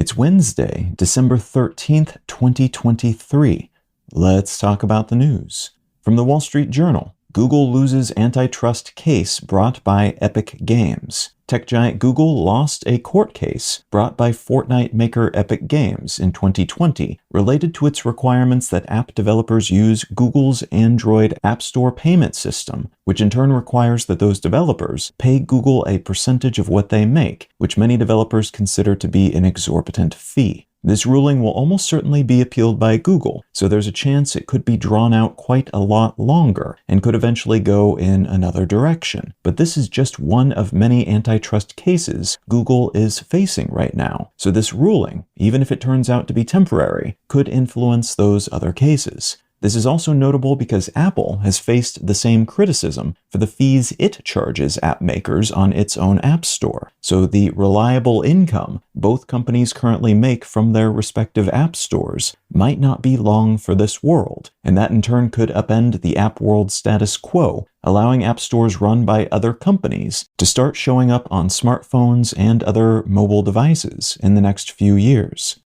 It's Wednesday, December 13th, 2023. Let's talk about the news. From the Wall Street Journal, Google loses antitrust case brought by Epic Games. Tech giant Google lost a court case brought by Fortnite-maker Epic Games in 2020 related to its requirements that app developers use Google's Android App Store payment system, which in turn requires that those developers pay Google a percentage of what they make, which many developers consider to be an exorbitant fee. This ruling will almost certainly be appealed by Google, so there's a chance it could be drawn out quite a lot longer and could eventually go in another direction. But this is just one of many antitrust cases Google is facing right now. So this ruling, even if it turns out to be temporary, could influence those other cases. This is also notable because Apple has faced the same criticism for the fees it charges app makers on its own app store. So the reliable income both companies currently make from their respective app stores might not be long for this world, and that in turn could upend the app world status quo, allowing app stores run by other companies to start showing up on smartphones and other mobile devices in the next few years.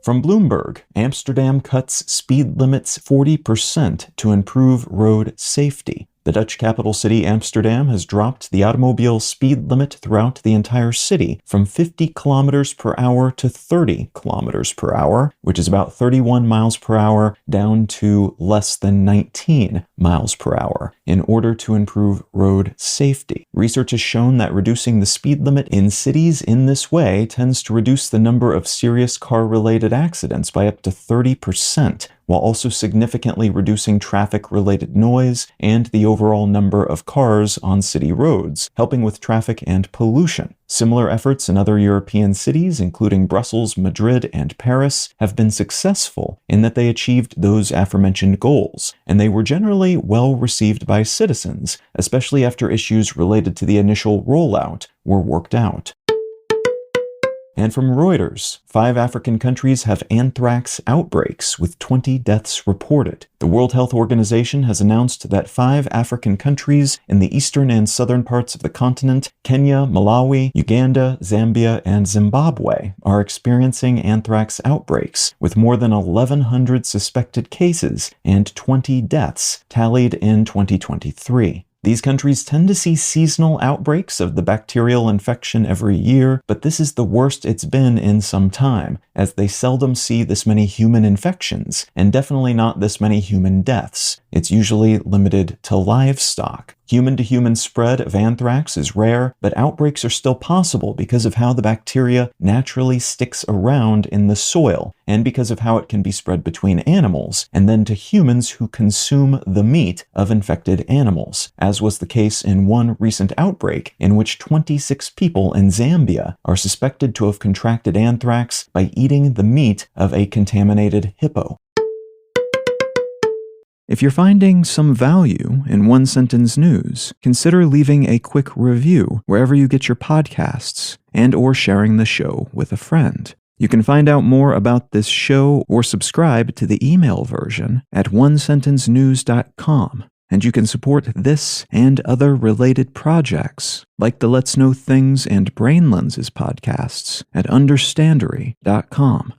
From Bloomberg, Amsterdam cuts speed limits 40% to improve road safety. The Dutch capital city Amsterdam has dropped the automobile speed limit throughout the entire city from 50 kilometers per hour to 30 kilometers per hour, which is about 31 miles per hour, down to less than 19 miles per hour, in order to improve road safety. Research has shown that reducing the speed limit in cities in this way tends to reduce the number of serious car-related accidents by up to 30%, while also significantly reducing traffic-related noise and the overall number of cars on city roads, helping with traffic and pollution. Similar efforts in other European cities, including Brussels, Madrid, and Paris, have been successful in that they achieved those aforementioned goals, and they were generally well received by citizens, especially after issues related to the initial rollout were worked out. And from Reuters, 5 African countries have anthrax outbreaks with 20 deaths reported. The World Health Organization has announced that 5 African countries in the eastern and southern parts of the continent, Kenya, Malawi, Uganda, Zambia, and Zimbabwe, are experiencing anthrax outbreaks, with more than 1,100 suspected cases and 20 deaths tallied in 2023. These countries tend to see seasonal outbreaks of the bacterial infection every year, but this is the worst it's been in some time, as they seldom see this many human infections, and definitely not this many human deaths. It's usually limited to livestock. Human-to-human spread of anthrax is rare, but outbreaks are still possible because of how the bacteria naturally sticks around in the soil, and because of how it can be spread between animals, and then to humans who consume the meat of infected animals, as was the case in one recent outbreak in which 26 people in Zambia are suspected to have contracted anthrax by eating the meat of a contaminated hippo. If you're finding some value in One Sentence News, consider leaving a quick review wherever you get your podcasts and/or sharing the show with a friend. You can find out more about this show or subscribe to the email version at onesentencenews.com. And you can support this and other related projects, like the Let's Know Things and Brain Lenses podcasts, at understandery.com.